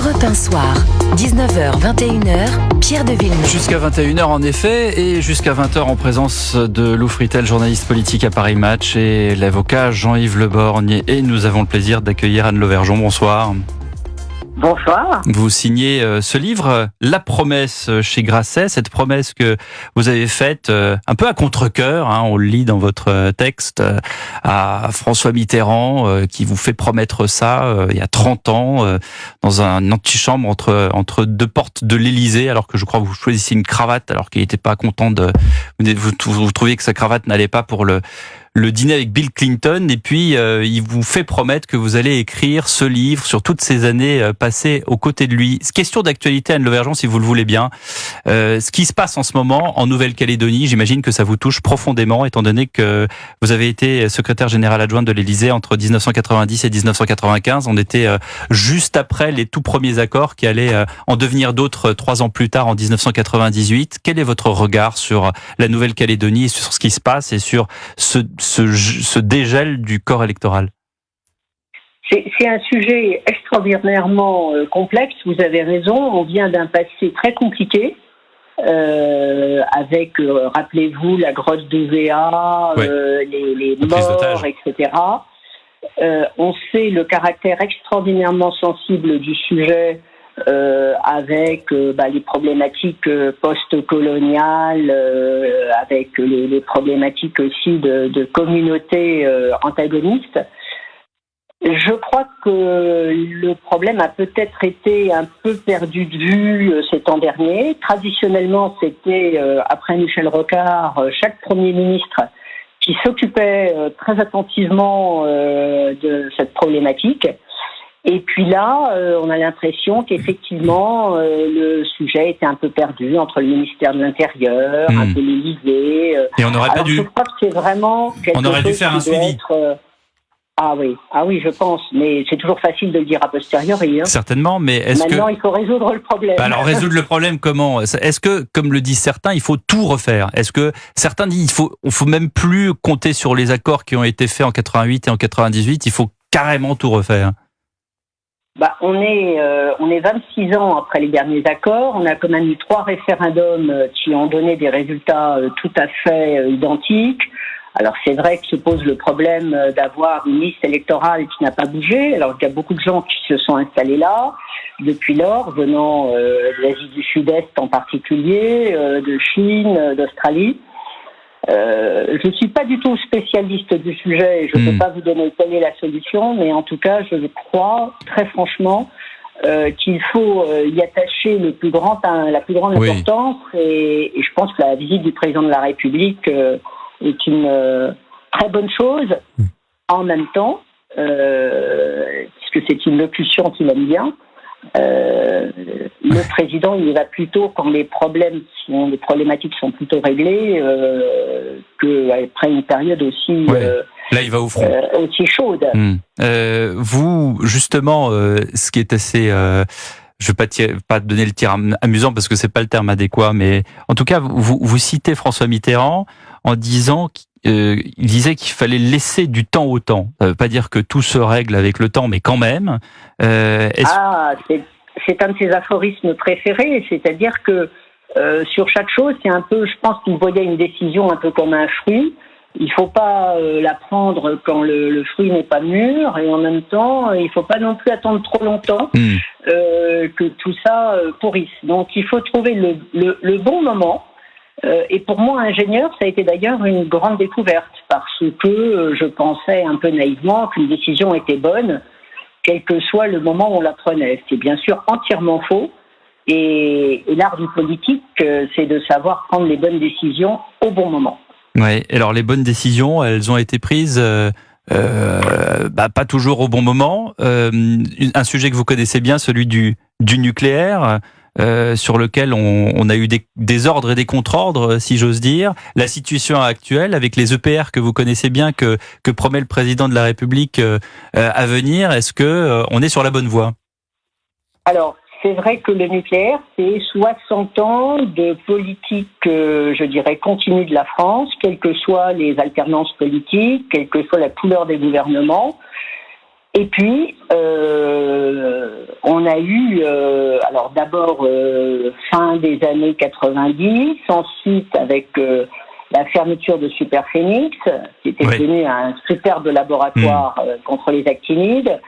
Europe 1 soir, 19h, 21h, Pierre de Villeneuve. Jusqu'à 21h en effet, et jusqu'à 20h en présence de Lou Fritel, journaliste politique à Paris Match, et l'avocat Jean-Yves Le Borgne. Et nous avon le plaisir d'accueillir Anne Lauvergeon. Bonsoir. Bonsoir. Vous signez ce livre, La promesse chez Grasset, cette promesse que vous avez faite un peu à contre-cœur, on le lit dans votre texte, à François Mitterrand, qui vous fait promettre ça il y a 30 ans, dans un antichambre entre deux portes de l'Élysée, alors que je crois que vous choisissiez une cravate, alors qu'il n'était pas content vous trouviez que sa cravate n'allait pas pour le dîner avec Bill Clinton, et puis il vous fait promettre que vous allez écrire ce livre sur toutes ces années passées aux côtés de lui. Question d'actualité, Anne Lauvergeon, si vous le voulez bien. Ce qui se passe en ce moment en Nouvelle-Calédonie, j'imagine que ça vous touche profondément, étant donné que vous avez été secrétaire général adjoint de l'Élysée entre 1990 et 1995. On était juste après les tout premiers accords qui allaient en devenir d'autres 3 ans plus tard, en 1998. Quel est votre regard sur la Nouvelle-Calédonie et sur ce qui se passe et sur ce dégel du corps électoral? C'est un sujet extraordinairement complexe, vous avez raison. On vient d'un passé très compliqué, avec, rappelez-vous, la grotte d'Ouvéa, les morts, etc. On sait le caractère extraordinairement sensible du sujet, avec les problématiques post-coloniales, avec les problématiques aussi de communautés antagonistes. Je crois que le problème a peut-être été un peu perdu de vue ces temps derniers. Traditionnellement, c'était, après Michel Rocard, chaque Premier ministre qui s'occupait très attentivement de cette problématique. Et puis là, on a l'impression qu'effectivement, le sujet était un peu perdu entre le ministère de l'Intérieur, un peu l'Élysée. Et on n'aurait pas dû. Je crois que c'est vraiment quelque chose dû faire un suivi. Ah oui, je pense. Mais c'est toujours facile de le dire a posteriori. Certainement, mais Maintenant, il faut résoudre le problème. Alors, résoudre le problème comment? Est-ce que, comme le disent certains, il faut tout refaire? Est-ce que certains disent il faut même plus compter sur les accords qui ont été faits en 88 et en 98, il faut carrément tout refaire? On est 26 ans après les derniers accords. On a quand même eu 3 référendums qui ont donné des résultats tout à fait identiques. Alors c'est vrai que se pose le problème d'avoir une liste électorale qui n'a pas bougé. Alors il y a beaucoup de gens qui se sont installés là depuis lors, venant de l'Asie du Sud-Est en particulier, de Chine, d'Australie. Je ne suis pas du tout spécialiste du sujet, je ne peux pas vous donner quelle est la solution, mais en tout cas, je crois très franchement qu'il faut y attacher la plus grande importance, et je pense que la visite du président de la République est une très bonne chose. En même temps, puisque c'est une locution qu'il aime bien, le président, il y va plutôt quand les problématiques sont plutôt réglées, qu'après une période aussi là, il va au front. aussi chaude. Vous, justement, ce qui est assez... je vais pas donner le terme amusant parce que c'est pas le terme adéquat, mais en tout cas, vous citez François Mitterrand en disant il disait qu'il fallait laisser du temps au temps. Ça veut pas dire que tout se règle avec le temps, mais quand même. C'est un de ses aphorismes préférés, c'est-à-dire que sur chaque chose, c'est un peu, je pense qu'il voyait une décision un peu comme un fruit. Il faut pas la prendre quand le fruit n'est pas mûr, et en même temps, il faut pas non plus attendre trop longtemps que tout ça pourrisse. Donc, il faut trouver le bon moment. Et pour moi, ingénieur, ça a été d'ailleurs une grande découverte, parce que je pensais un peu naïvement qu'une décision était bonne, quel que soit le moment où on la prenait. C'est bien sûr entièrement faux. Et l'art du politique, c'est de savoir prendre les bonnes décisions au bon moment. Ouais. Alors les bonnes décisions, elles ont été prises pas toujours au bon moment. Un sujet que vous connaissez bien, celui du nucléaire, sur lequel on a eu des ordres et des contre-ordres, si j'ose dire. La situation actuelle avec les EPR que vous connaissez bien, que promet le président de la République à venir, est-ce que on est sur la bonne voie? Alors, c'est vrai que le nucléaire, c'est 60 ans de politique, je dirais, continue de la France, quelles que soient les alternances politiques, quelle que soit la couleur des gouvernements. Et puis, on a eu, alors d'abord fin des années 90, ensuite avec la fermeture de Superphénix, qui était devenu un superbe laboratoire contre les actinides.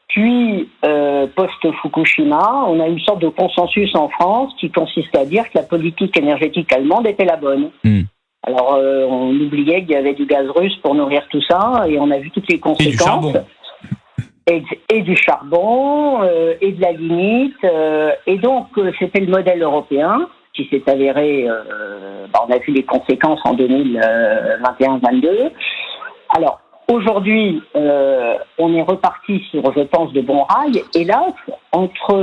Puis, post-Fukushima, on a une sorte de consensus en France qui consiste à dire que la politique énergétique allemande était la bonne. Alors, on oubliait qu'il y avait du gaz russe pour nourrir tout ça, et on a vu toutes les conséquences. Et du charbon, et de la lignite. Et donc, c'était le modèle européen qui s'est avéré... on a vu les conséquences en 2021-22. Alors, aujourd'hui, on est reparti sur, je pense, de bons rails. Et là, entre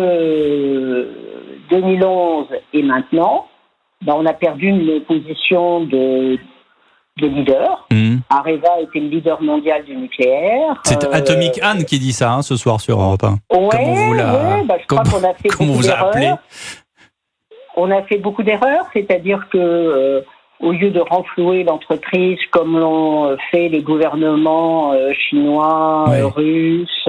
2011 et maintenant, on a perdu une position de leader. Areva était le leader mondial du nucléaire. C'est Atomic Anne qui dit ça ce soir sur Europe 1. Je crois qu'on a fait beaucoup d'erreurs. On a fait beaucoup d'erreurs, c'est-à-dire que au lieu de renflouer l'entreprise comme l'ont fait les gouvernements chinois, russes,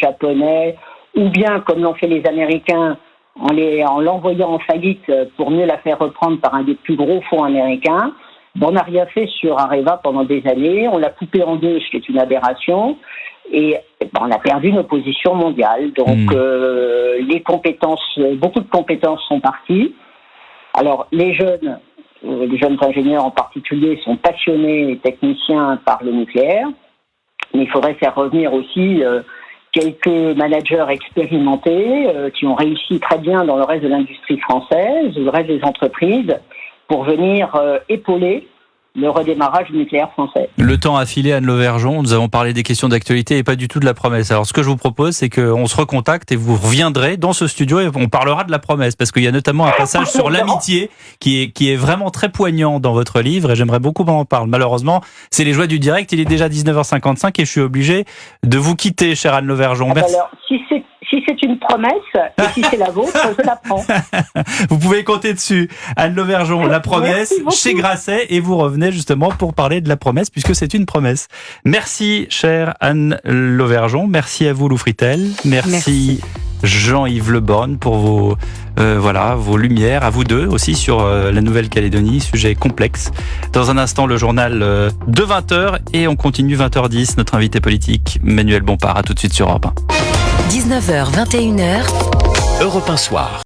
japonais, ou bien comme l'ont fait les Américains en l'envoyant en faillite pour mieux la faire reprendre par un des plus gros fonds américains, on n'a rien fait sur Areva pendant des années, on l'a coupé en deux, ce qui est une aberration, et on a perdu nos positions mondiales. Donc les compétences, beaucoup de compétences sont parties. Alors les jeunes ingénieurs en particulier sont passionnés et techniciens par le nucléaire, mais il faudrait faire revenir aussi quelques managers expérimentés qui ont réussi très bien dans le reste de l'industrie française, le reste des entreprises, pour venir épauler le redémarrage du nucléaire français. Le temps a filé, Anne Lauvergeon. Nous avons parlé des questions d'actualité et pas du tout de la promesse. Alors, ce que je vous propose, c'est qu'on se recontacte et vous reviendrez dans ce studio et on parlera de la promesse. Parce qu'il y a notamment un passage sur l'amitié qui est vraiment très poignant dans votre livre et j'aimerais beaucoup qu'on en parle. Malheureusement, c'est les joies du direct. Il est déjà 19h55 et je suis obligé de vous quitter, chère Anne Lauvergeon. Merci. Alors, si c'est une promesse et si c'est la vôtre, je la prends. Vous pouvez compter dessus. Anne Lauvergeon, la promesse chez Grasset et vous revenez justement pour parler de la promesse puisque c'est une promesse. Merci, chère Anne Lauvergeon. Merci à vous, Lou Fritel. Merci. Jean-Yves Le Borgne pour vos lumières, à vous deux aussi sur la Nouvelle-Calédonie, sujet complexe. Dans un instant, le journal de 20h et on continue 20h10. Notre invité politique, Manuel Bompard. À tout de suite sur Europe 1. 19h, 21h. Europe 1 Soir.